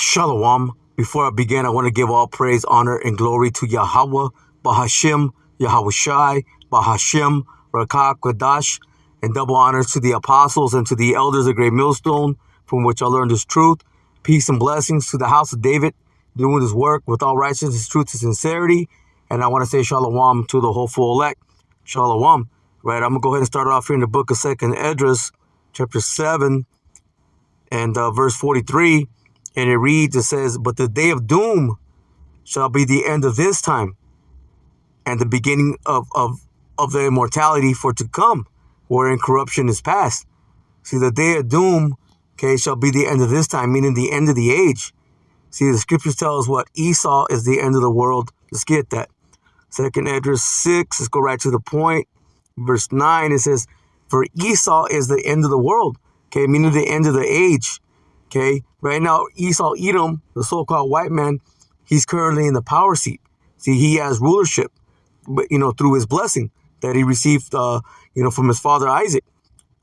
Shalom. Before I begin, I want to give all praise, honor, and glory to Yahweh, Bahashim, Yahweh Shai, Bahashim, Rakah, Kodash, and double honors to the apostles and to the elders of Great Millstone, from which I learned this truth. Peace and blessings to the house of David, doing his work with all righteousness, truth, and sincerity. And I want to say shalom to the hopeful elect. Shalom. Right, I'm going to go ahead and start off here in the book of 2nd Esdras, chapter 7, and verse 43. And it reads, it says, "But the day of doom shall be the end of this time, and the beginning of the immortality for to come, wherein corruption is past." See, the day of doom, okay, shall be the end of this time, meaning the end of the age. See, the scriptures tell us what Esau is the end of the world. Let's get that. 2nd Esdras 6, let's go right to the point. Verse 9, it says, "For Esau is the end of the world," okay, meaning the end of the age. Okay, right now, Esau Edom, the so-called white man, he's currently in the power seat. See, he has rulership, but through his blessing that he received, from his father Isaac.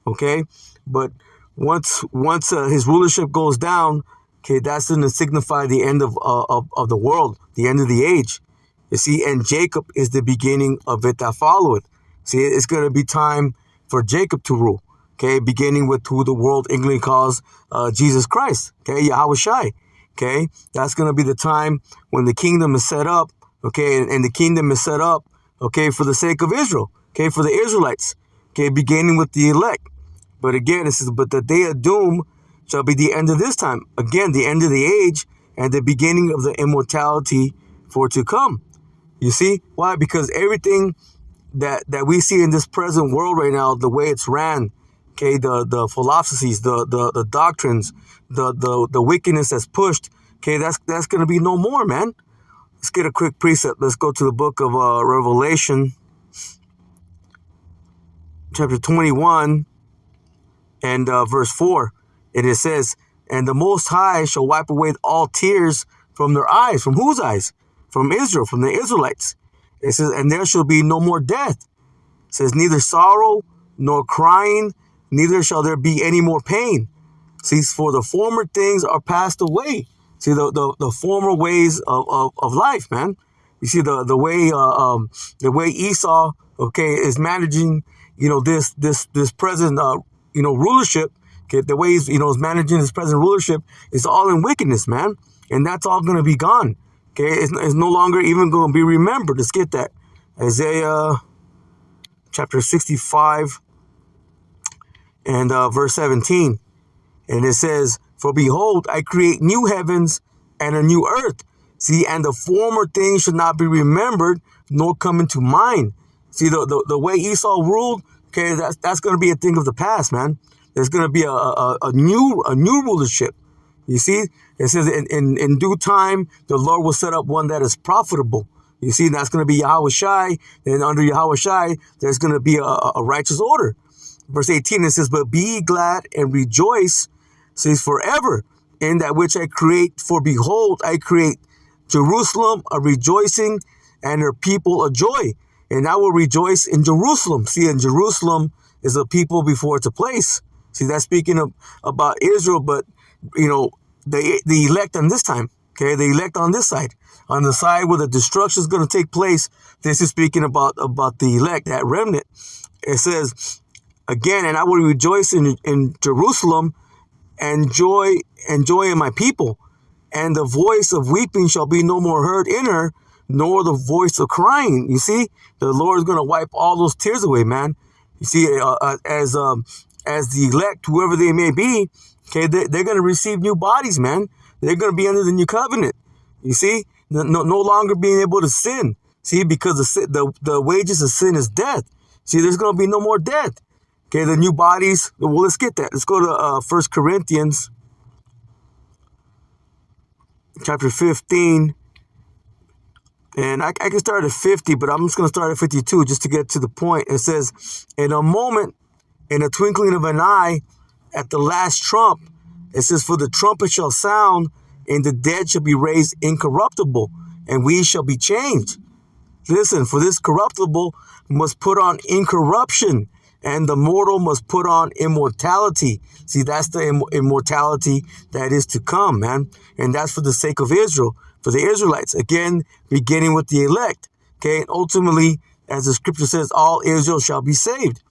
Okay, but once his rulership goes down, okay, that's going to signify the end of the world, the end of the age. You see, and Jacob is the beginning of it that followeth. See, it's going to be time for Jacob to rule. Okay, beginning with who the world England calls Jesus Christ. Okay, Yahweh Shai. Okay, that's going to be the time when the kingdom is set up. Okay, and the kingdom is set up. Okay, for the sake of Israel. Okay, for the Israelites. Okay, beginning with the elect. But again, it says, "But the day of doom shall be the end of this time." Again, the end of the age and the beginning of the immortality for to come. You see why? Because everything that we see in this present world right now, the way it's ran. Okay, the philosophies, the doctrines, the wickedness that's pushed. Okay, that's going to be no more, man. Let's get a quick precept. Let's go to the book of Revelation, chapter 21, and verse 4. And it says, "And the Most High shall wipe away all tears from their eyes." From whose eyes? From Israel, from the Israelites. It says, "And there shall be no more death." It says, "Neither sorrow nor crying, neither shall there be any more pain. See, for the former things are passed away." See, the former ways of life, man. You see the way Esau, okay, is managing, this present, rulership. Okay, the way he's, is managing his present rulership is all in wickedness, man. And that's all going to be gone. Okay, it's no longer even going to be remembered. Let's get that. Isaiah chapter 65. And verse 17, and it says, "For behold, I create new heavens and a new earth. See, and the former things should not be remembered, nor come into mind." See, the way Esau ruled, okay, that's going to be a thing of the past, man. There's going to be a new rulership. You see, it says in due time, the Lord will set up one that is profitable. You see, that's going to be Yahweh Shai. And under Yahweh Shai, there's going to be a righteous order. Verse 18, it says, "But be ye glad and rejoice," says, "forever in that which I create. For behold, I create Jerusalem a rejoicing and her people a joy. And I will rejoice in Jerusalem." See, and Jerusalem is a people before it's a place. See, that's speaking about Israel, but, the elect on this time. Okay, the elect on this side. On the side where the destruction is going to take place, this is speaking about the elect, that remnant. It says, again, "And I will rejoice in Jerusalem and joy in my people. And the voice of weeping shall be no more heard in her, nor the voice of crying." You see, the Lord is going to wipe all those tears away, man. You see, as the elect, whoever they may be, okay, they're going to receive new bodies, man. They're going to be under the new covenant. You see, no longer being able to sin. See, because the wages of sin is death. See, there's going to be no more death. Okay, the new bodies. Well, let's get that. Let's go to 1 Corinthians chapter 15. And I can start at 50, but I'm just going to start at 52 just to get to the point. It says, "In a moment, in a twinkling of an eye, at the last trump," it says, "For the trumpet shall sound, and the dead shall be raised incorruptible, and we shall be changed." Listen, for this corruptible must put on incorruption, and the mortal must put on immortality. See, that's the immortality that is to come, man. And that's for the sake of Israel, for the Israelites. Again, beginning with the elect. Okay, and ultimately, as the scripture says, all Israel shall be saved.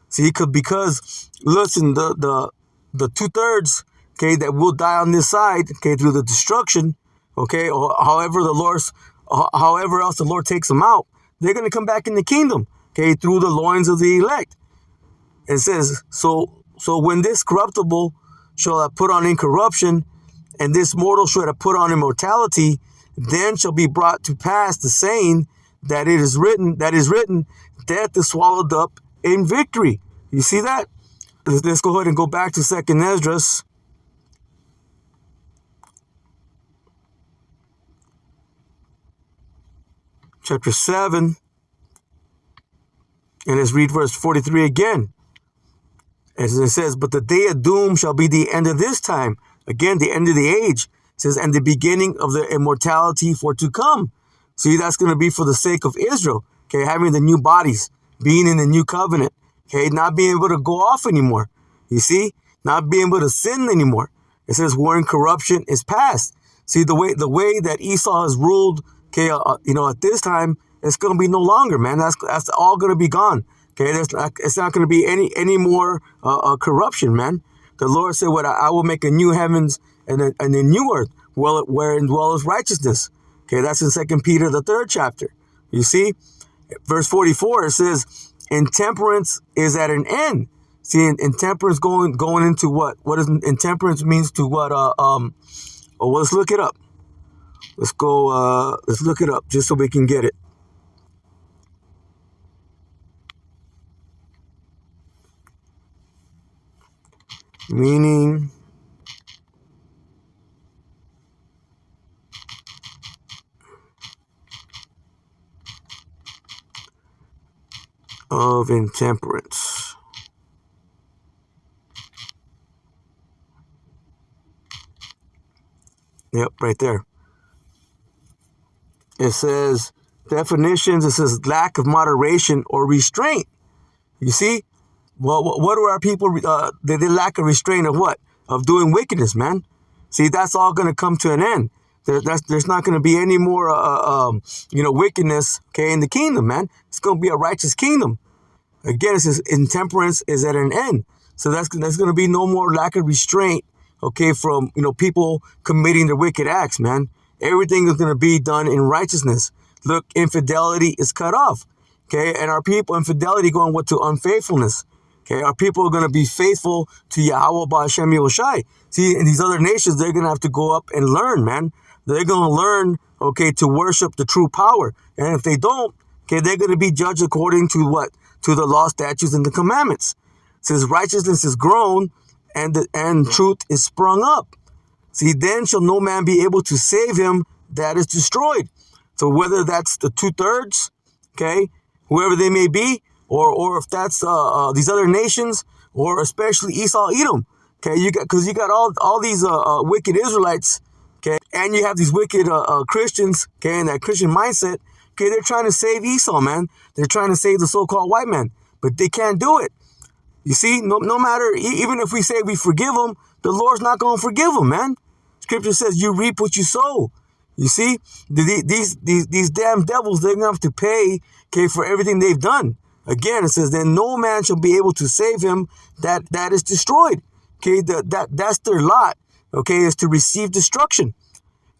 See, because listen, the 2/3, okay, that will die on this side, okay, through the destruction, okay, or however else the Lord takes them out, they're going to come back in the kingdom, okay, through the loins of the elect. It says, so when this corruptible shall have put on incorruption, and this mortal shall have put on immortality, then shall be brought to pass the saying that is written, death is swallowed up in victory. You see that? Let's go ahead and go back to 2nd Esdras. Chapter 7. And let's read verse 43 again. As it says, but the day of doom shall be the end of this time. Again, the end of the age. It says, and the beginning of the immortality for to come. See, that's going to be for the sake of Israel. Okay, having the new bodies, being in the new covenant. Okay, not being able to go off anymore. You see, not being able to sin anymore. It says, wherein corruption is past. See, the way that Esau has ruled, okay, at this time, it's going to be no longer, man. That's all going to be gone. Okay, it's not going to be any more corruption, man. The Lord said, "What I will make a new heavens and a new earth, wherein dwelleth righteousness." Okay, that's in 2 Peter the 3rd chapter. You see, verse 44 it says, "Intemperance is at an end." See, intemperance going into what? What does intemperance means to what? Well, let's look it up. Let's go. Let's look it up just so we can get it. Meaning of intemperance. Yep, right there. It says definitions. It says lack of moderation or restraint. You see? Well, what do our people, they lack a restraint of what? Of doing wickedness, man. See, that's all going to come to an end. There's not going to be any more, wickedness, okay, in the kingdom, man. It's going to be a righteous kingdom. Again, it says intemperance is at an end. So that's going to be no more lack of restraint, okay, from, people committing their wicked acts, man. Everything is going to be done in righteousness. Look, infidelity is cut off, okay, and our people, infidelity going to unfaithfulness. Okay, our people are going to be faithful to Yahweh Ba'Shem Yahushai. See, in these other nations, they're going to have to go up and learn, man. They're going to learn, okay, to worship the true power. And if they don't, okay, they're going to be judged according to what? To the law, statutes, and the commandments. It says righteousness is grown and truth is sprung up. See, then shall no man be able to save him that is destroyed. So whether that's the 2/3, okay, whoever they may be, or if that's these other nations, or especially Esau, Edom, okay, you got all these wicked Israelites, okay, and you have these wicked Christians, okay, and that Christian mindset, okay, they're trying to save Esau, man. They're trying to save the so-called white man, but they can't do it. You see, no matter, even if we say we forgive them, the Lord's not going to forgive them, man. Scripture says you reap what you sow. You see, these damn devils, they're going to have to pay, okay, for everything they've done. Again, it says, then no man shall be able to save him that is destroyed. Okay, that's their lot, okay, is to receive destruction.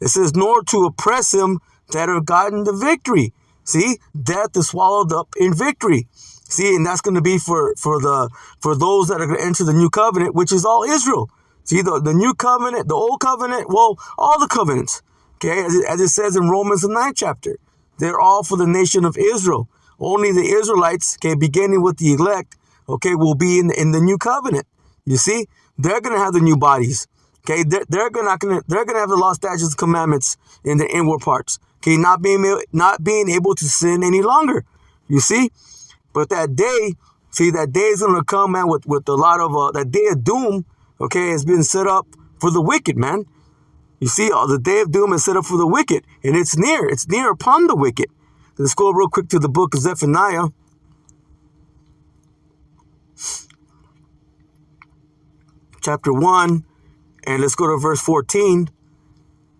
It says, nor to oppress him that have gotten the victory. See, death is swallowed up in victory. See, and that's going to be for those that are going to enter the new covenant, which is all Israel. See, the new covenant, the old covenant, well, all the covenants, okay, as it says in Romans the 9th chapter, they're all for the nation of Israel. Only the Israelites, okay, beginning with the elect, okay, will be in the new covenant. You see, they're gonna have the new bodies. Okay, they're gonna have the law, statutes, and commandments in the inward parts. Okay, not being able to sin any longer. You see, but that day is gonna come, man, with a lot of that day of doom. Okay, has been set up for the wicked, man. You see, the day of doom is set up for the wicked, and it's near. It's near upon the wicked. Let's go real quick to the book of Zephaniah. chapter 1, and let's go to verse 14.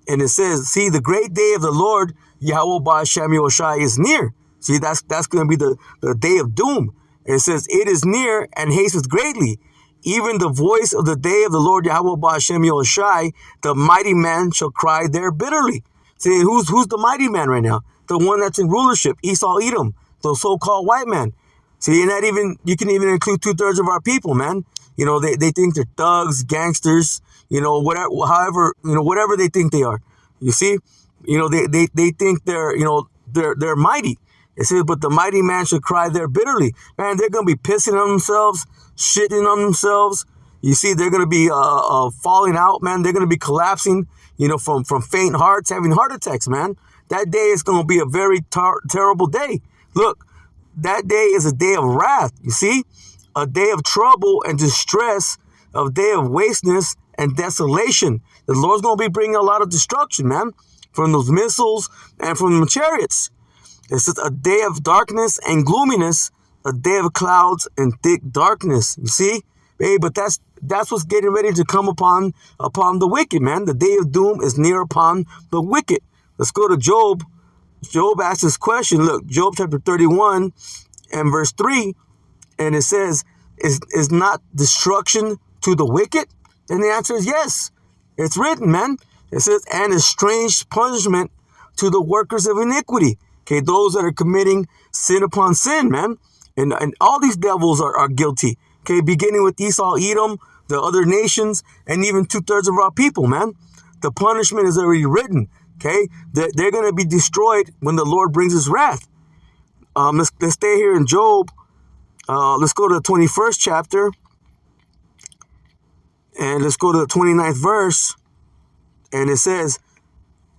And it says, see, the great day of the Lord, Yahweh Ba'ashem Yahushai, is near. See, that's going to be the day of doom. It says, it is near and hasteth greatly. Even the voice of the day of the Lord Yahweh Ba'ashem Yahushai, the mighty man shall cry there bitterly. See, who's the mighty man right now? The one that's in rulership, Esau Edom, the so-called white man. See, and that you can even include 2/3 of our people, man. You know, they think they're thugs, gangsters, you know, whatever, however, you know, whatever they think they are. You see, you know, they think they're, you know, they're mighty. It says, but the mighty man should cry there bitterly. Man, they're going to be pissing on themselves, shitting on themselves. You see, they're going to be falling out, man. They're going to be collapsing, you know, from faint hearts, having heart attacks, man. That day is going to be a very terrible day. Look, that day is a day of wrath, you see? A day of trouble and distress, a day of wasteness and desolation. The Lord's going to be bringing a lot of destruction, man, from those missiles and from the chariots. It's just a day of darkness and gloominess, a day of clouds and thick darkness. You see? Hey, but that's what's getting ready to come upon the wicked, man. The day of doom is near upon the wicked. Let's go to Job. Job asks this question. Look, Job chapter 31 and verse 3. And it says, is not destruction to the wicked? And the answer is yes. It's written, man. It says, and a strange punishment to the workers of iniquity. Okay, those that are committing sin upon sin, man. And all these devils are guilty. Okay, beginning with Esau, Edom, the other nations, and even 2/3 of our people, man. The punishment is already written. Okay, they're going to be destroyed when the Lord brings his wrath. Let's stay here in Job. Let's go to the 21st chapter. And let's go to the 29th verse. And it says,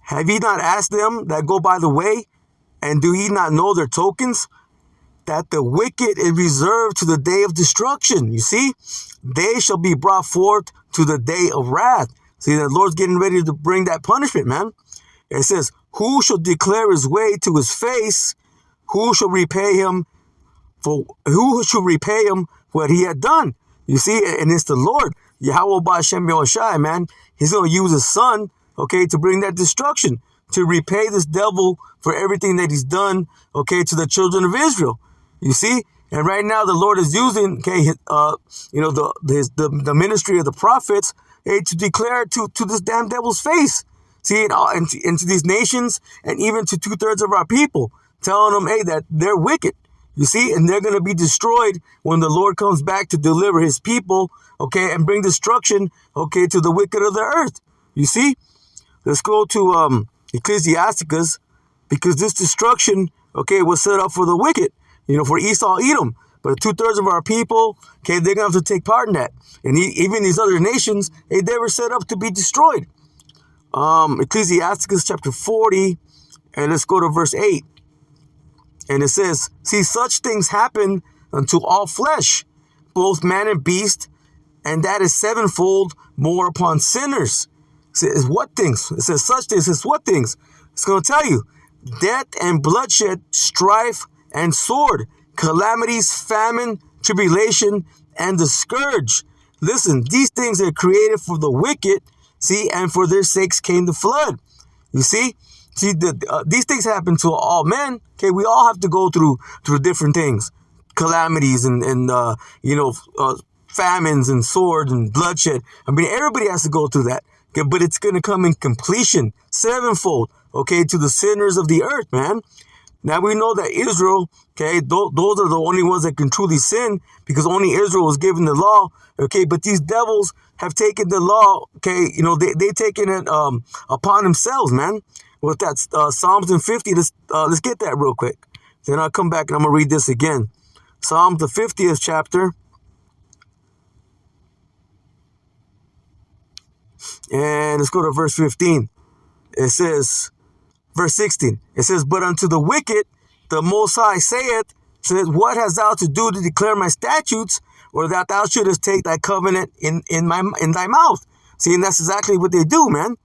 have ye not asked them that go by the way? And do ye not know their tokens? That the wicked is reserved to the day of destruction. You see, they shall be brought forth to the day of wrath. See, the Lord's getting ready to bring that punishment, man. It says, who shall declare his way to his face? Who shall repay him what he had done? You see, and it's the Lord, Yahweh Ba'ashem Yahushai, man. He's going to use his son, okay, to bring that destruction, to repay this devil for everything that he's done, okay, to the children of Israel. You see? And right now the Lord is using, okay, you know, the ministry of the prophets, hey, to declare to this damn devil's face. See, and to these nations and even to 2/3 of our people, telling them, hey, that they're wicked. You see, and they're going to be destroyed when the Lord comes back to deliver his people, okay, and bring destruction, okay, to the wicked of the earth. You see? Let's go to Ecclesiasticus, because this destruction, okay, was set up for the wicked, you know, for Esau, Edom. But 2/3 of our people, okay, they're going to have to take part in that. And even these other nations, hey, they were set up to be destroyed. Ecclesiasticus chapter 40, and let's go to verse 8. And it says, see, such things happen unto all flesh, both man and beast, and that is sevenfold more upon sinners. It says, what things? It says such things. It says what things? It's going to tell you. Death and bloodshed, strife and sword, calamities, famine, tribulation, and the scourge. Listen, these things are created for the wicked, see, and for their sakes came the flood. You see? See, these things happen to all men. Okay, we all have to go through different things, calamities and you know, famines and swords and bloodshed. I mean, everybody has to go through that. Okay, but it's going to come in completion, sevenfold. Okay, to the sinners of the earth, man. Now we know that Israel, okay, those are the only ones that can truly sin, because only Israel was given the law. Okay, but these devils have taken the law. Okay, you know, they taken it upon themselves, man. With that Psalms 50, let's get that real quick. Then I'll come back and I'm gonna read this again. Psalms the 50th chapter, and let's go to verse 15. It says, verse 16. It says, but unto the wicked the Most High saith, what hast thou to do to declare my statutes, or that thou shouldest take thy covenant in thy mouth? See, and that's exactly what they do, man.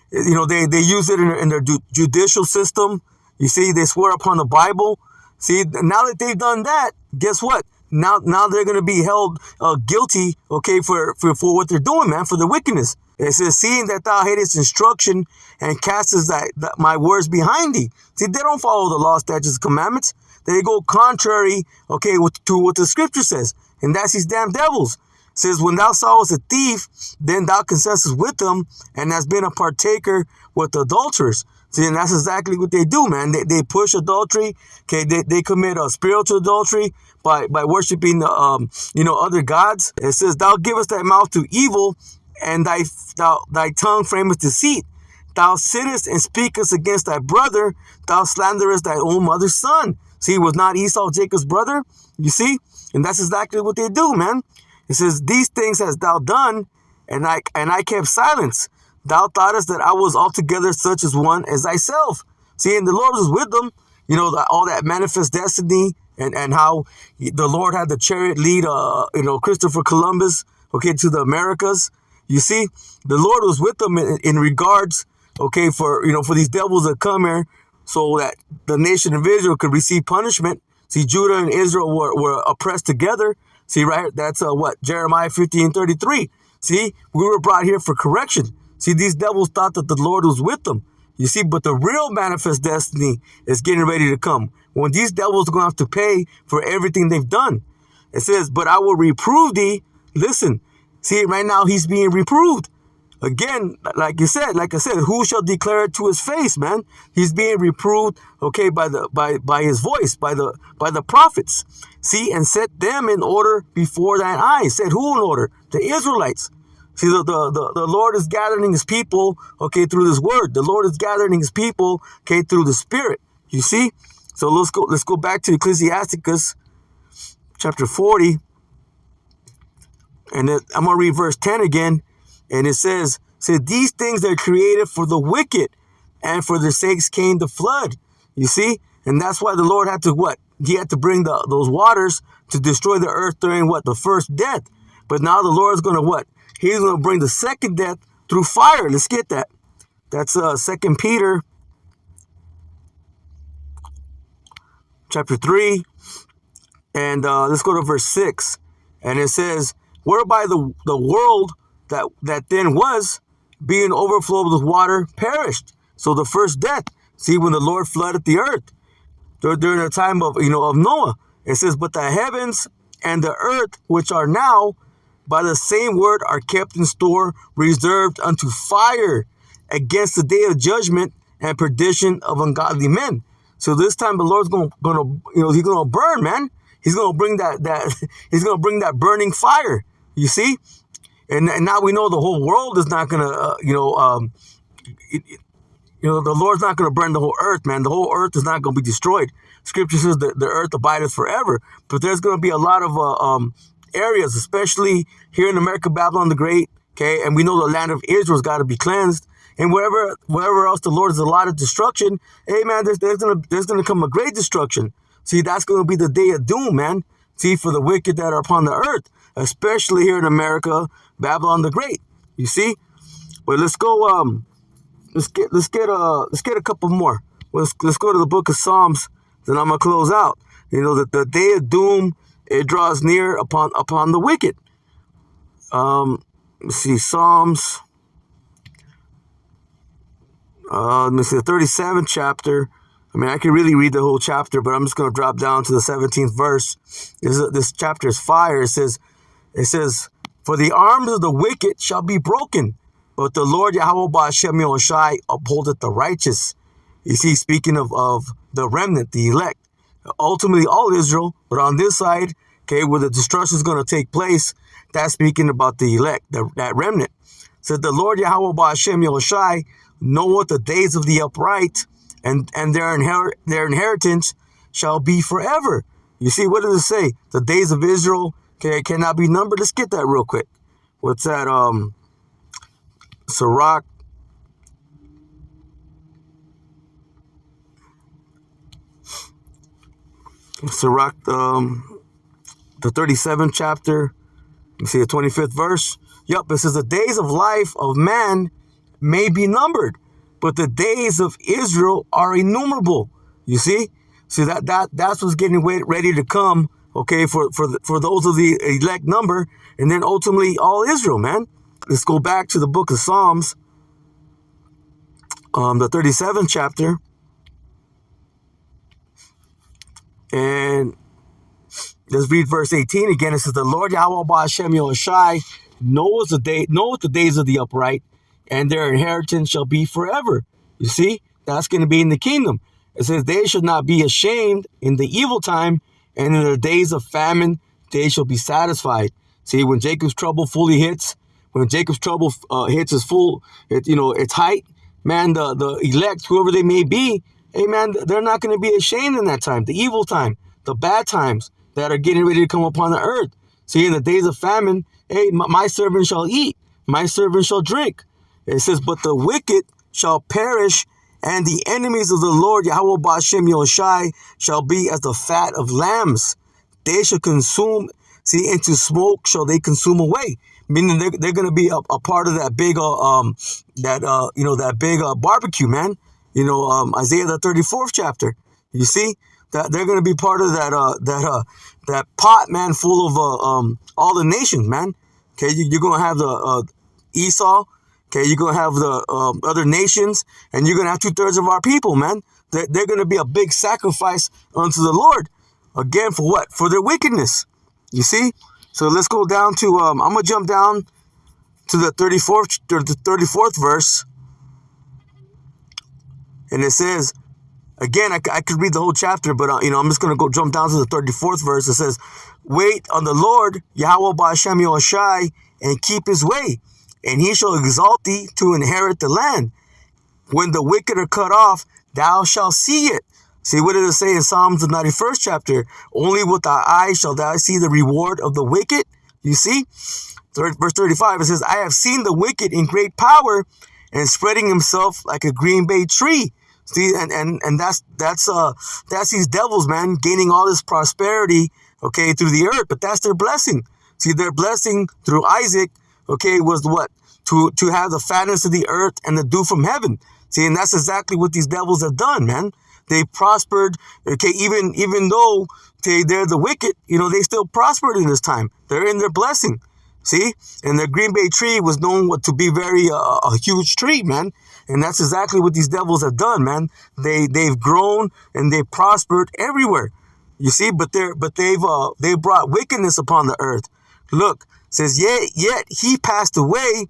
You know, they use it in their judicial system. You see, they swear upon the Bible. See, now that they've done that, guess what? now they're going to be held guilty, okay, for what they're doing, man, for the wickedness. It says, seeing that thou hatest instruction and castest my words behind thee. See, they don't follow the law, statutes, commandments. They go contrary, okay, to what the scripture says. And that's these damn devils. It says, when thou sawest a thief, then thou consentest with them, and hast been a partaker with adulterers. See, and that's exactly what they do, man. They push adultery. Okay, they commit a spiritual adultery by worshiping other gods. It says, thou givest thy mouth to evil, and thy tongue frameth deceit. Thou sittest and speakest against thy brother. Thou slanderest thy own mother's son. See, was not Esau Jacob's brother? You see? And that's exactly what they do, man. It says, these things hast thou done, and I kept silence. Thou thoughtest that I was altogether such as one as thyself. See, and the Lord was with them. All that manifest destiny, and how the Lord had the chariot lead, Christopher Columbus, okay, to the Americas. You see, the Lord was with them in regards, okay, for these devils that come here, so that the nation of Israel could receive punishment. See, Judah and Israel were oppressed together. See, right? That's Jeremiah 15:33. See, we were brought here for correction. See, these devils thought that the Lord was with them. You see, but the real manifest destiny is getting ready to come, when these devils are going to have to pay for everything they've done. It says, but I will reprove thee. Listen, see, right now he's being reproved. Again, like I said, who shall declare it to his face, man? He's being reproved, okay, by his voice, by the prophets. See, and set them in order before thine eyes. Set who in order? The Israelites. See, the Lord is gathering his people, okay, through this word. The Lord is gathering his people, okay, through the Spirit. You see? So let's go back to Ecclesiasticus chapter 40. And I'm going to read verse 10 again. And it says, these things are created for the wicked, and for their sakes came the flood. You see? And that's why the Lord had to what? He had to bring those waters to destroy the earth during what? The first death. But now the Lord is going to what? He's going to bring the second death through fire. Let's get that. That's 2 Peter chapter 3. And let's go to verse 6. And it says, whereby the world that then was, being overflowed with water, perished. So the first death. See, when the Lord flooded the earth during the time of Noah, it says, but the heavens and the earth, which are now by the same word, are kept in store, reserved unto fire against the day of judgment and perdition of ungodly men. So this time the Lord's gonna he's gonna burn, man. He's gonna bring he's gonna bring that burning fire. You see. And now we know the whole world is not going to, the Lord's not going to burn the whole earth, man. The whole earth is not going to be destroyed. Scripture says that the earth abideth forever. But there's going to be a lot of areas, especially here in America, Babylon the Great, okay? And we know the land of Israel's got to be cleansed. And wherever else the Lord has allotted destruction, hey, man, there's gonna come a great destruction. See, that's going to be the day of doom, man. See, for the wicked that are upon the earth, especially here in America, Babylon the Great. You see? But let's go. Let's get a couple more. Let's go to the book of Psalms. Then I'm gonna close out. The day of doom, it draws near upon the wicked. Let's see, Psalms. Let me see, the 37th chapter. I mean, I can really read the whole chapter, but I'm just going to drop down to the 17th verse. This chapter is fire. It says, for the arms of the wicked shall be broken, but the Lord Yahweh Ba'ashem Yahushai upholdeth the righteous. You see, speaking of the remnant, the elect, ultimately all Israel, but on this side, okay, where the destruction is going to take place, that's speaking about the elect, that remnant. Said the Lord Yahweh Ba'ashem Yahushai knoweth the days of the upright, and their inheritance shall be forever. You see, what does it say? The days of Israel cannot be numbered. Let's get that real quick. What's that? Sirach. Sirach, the 37th chapter. You see the 25th verse. Yep, it says the days of life of man may be numbered, but the days of Israel are innumerable. You see? See that's what's getting ready to come, okay, for those of the elect number, and then ultimately all Israel, man. Let's go back to the book of Psalms, the 37th chapter, and let's read verse 18 again. It says, "The Lord Yahweh Ba'Shem Yahushai knoweth the days of the upright, and their inheritance shall be forever." You see, that's going to be in the kingdom. It says, "They should not be ashamed in the evil time, and in the days of famine they shall be satisfied." See, when Jacob's trouble fully hits, when Jacob's trouble hits its full, its height, man, the elect, whoever they may be, hey, man, they're not going to be ashamed in that time, the evil time, the bad times that are getting ready to come upon the earth. See, in the days of famine, hey, my servant shall eat, my servant shall drink. It says, "But the wicked shall perish, and the enemies of the Lord Yahweh Ba'Shem Yahushai shall be as the fat of lambs. They shall consume, see, into smoke shall they consume away." Meaning they're going to be a part of that big that big barbecue, man. Isaiah the 34th chapter. You see that they're going to be part of that pot, man, full of all the nations, man. Okay, you're going to have the Esau. Okay, you're going to have the other nations, and you're going to have 2/3 of our people, man. They're going to be a big sacrifice unto the Lord. Again, for what? For their wickedness. You see? So let's go down to, I'm going to jump down to the 34th verse. And it says, again, I could read the whole chapter, but, I'm just going to go jump down to the 34th verse. It says, "Wait on the Lord, Yahweh Ba'Shem Yahushai, and keep his way, and he shall exalt thee to inherit the land. When the wicked are cut off, thou shalt see it." See, what did it say in Psalms, the 91st chapter? "Only with thy eyes shall thou see the reward of the wicked." You see? Verse 35, it says, "I have seen the wicked in great power and spreading himself like a green bay tree." See, and that's these devils, man, gaining all this prosperity, okay, through the earth. But that's their blessing. See, their blessing through Isaac, okay, was what? To have the fatness of the earth and the dew from heaven. See, and that's exactly what these devils have done, man. They prospered, okay, even though they're the wicked, they still prospered in this time. They're in their blessing, see? And the green bay tree was known to be very a huge tree, man. And that's exactly what these devils have done, man. They've grown and they've prospered everywhere, you see. But they've brought wickedness upon the earth. Look, it says, yet he passed away,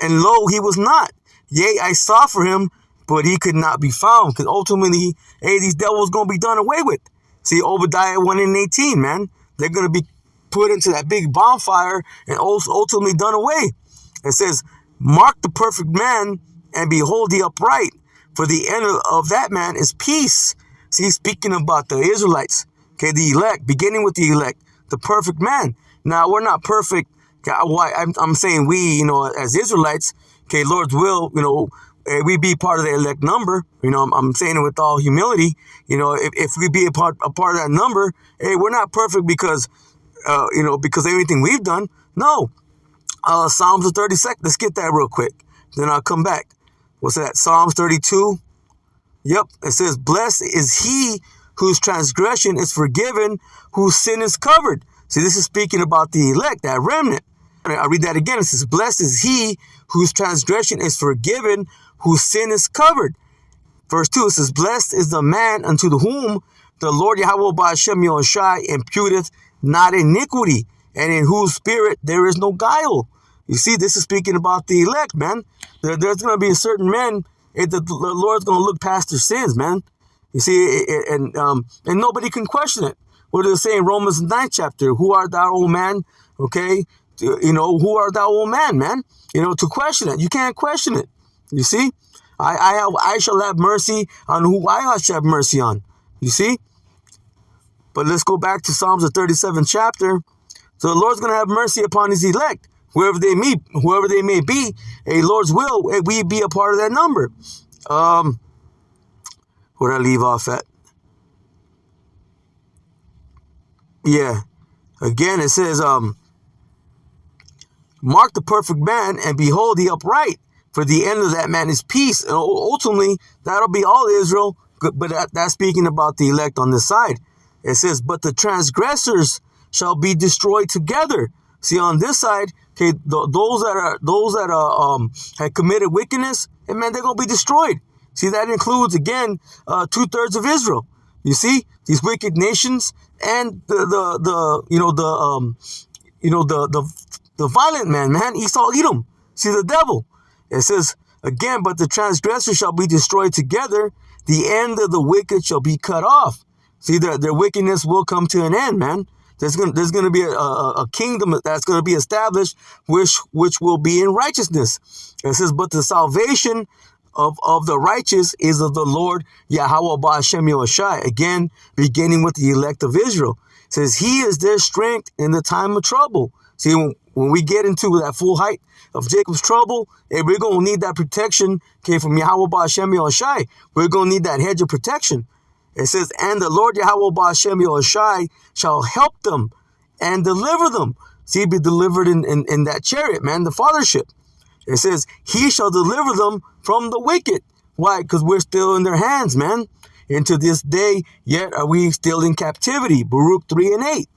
and lo, he was not. Yea, I sought for him, but he could not be found. Because ultimately, hey, these devils going to be done away with. See, Obadiah 1:18, man. They're going to be put into that big bonfire and ultimately done away. It says, "Mark the perfect man, and behold the upright, for the end of that man is peace." See, speaking about the Israelites, okay, the elect, beginning with the elect, the perfect man. Now, we're not perfect. I'm saying we, as Israelites, okay, Lord's will, we be part of the elect number. I'm saying it with all humility. If we be a part of that number, hey, we're not perfect because of anything we've done. No. Psalms 32. Let's get that real quick. Then I'll come back. What's that? Psalms 32. Yep. It says, "Blessed is he whose transgression is forgiven, whose sin is covered." See, this is speaking about the elect, that remnant. I'll read that again. It says, "Blessed is he whose transgression is forgiven, whose sin is covered." Verse 2, it says, "Blessed is the man unto whom the Lord Yahweh Ba'Shem Yahushai imputeth not iniquity, and in whose spirit there is no guile." You see, this is speaking about the elect, man. There's going to be certain men, the Lord's going to look past their sins, man. You see, and nobody can question it. What does it say in Romans 9th chapter? "Who art thou, O man?" Okay, who art thou, O man, man? To question it. You can't question it. You see, I shall have mercy on who I shall have mercy on. You see. But let's go back to Psalms the 37th chapter. So the Lord's going to have mercy upon his elect, whoever they may be. A Lord's will, we be a part of that number. Where'd I leave off at? Yeah. Again, it says, "Mark the perfect man, and behold the upright, for the end of that man is peace." And ultimately, that'll be all Israel. But that's speaking about the elect on this side. It says, "But the transgressors shall be destroyed together. See, on this side, okay, those that had committed wickedness, and man, they're gonna be destroyed. See, that includes again 2/3 of Israel. You see, these wicked nations and the violent man, Esau, Edom. See, the devil. It says again, but the transgressor shall be destroyed together. The end of the wicked shall be cut off. See, their wickedness will come to an end, man. There's gonna be a kingdom that's gonna be established, which will be in righteousness. It says, but the salvation of the righteous is of the Lord Yahweh Ba'ashem Yahushai. Again, beginning with the elect of Israel. It says, he is their strength in the time of trouble. See, when we get into that full height of Jacob's trouble, we're going to need that protection came from Yahweh Ba'ashem Yahushai. We're going to need that hedge of protection. It says, and the Lord Yahweh Ba'ashem Yahushai shall help them and deliver them. See, be delivered in that chariot, man, the fathership. It says, he shall deliver them from the wicked. Why? Because we're still in their hands, man. Into this day, yet are we still in captivity. Baruch 3:8.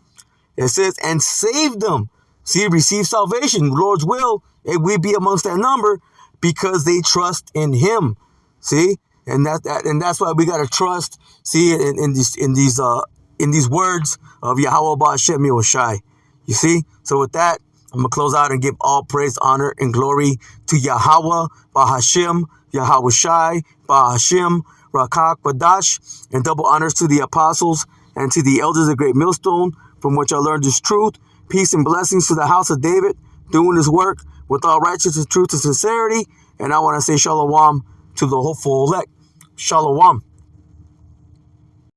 It says, and save them. See, receive salvation. Lord's will, we be amongst that number because they trust in him. See? And that's why we gotta trust, see, in these words of Yahweh Ba'ashem Yahushai. You see? So with that, I'm going to close out and give all praise, honor, and glory to Yahweh, Ba'ashem, Yahushai, Ba'ashem, Rakak, Badash, and double honors to the apostles and to the elders of Great Millstone, from which I learned this truth. Peace and blessings to the house of David, doing his work with all righteousness, truth, and sincerity. And I want to say shalom to the hopeful elect. Shalom.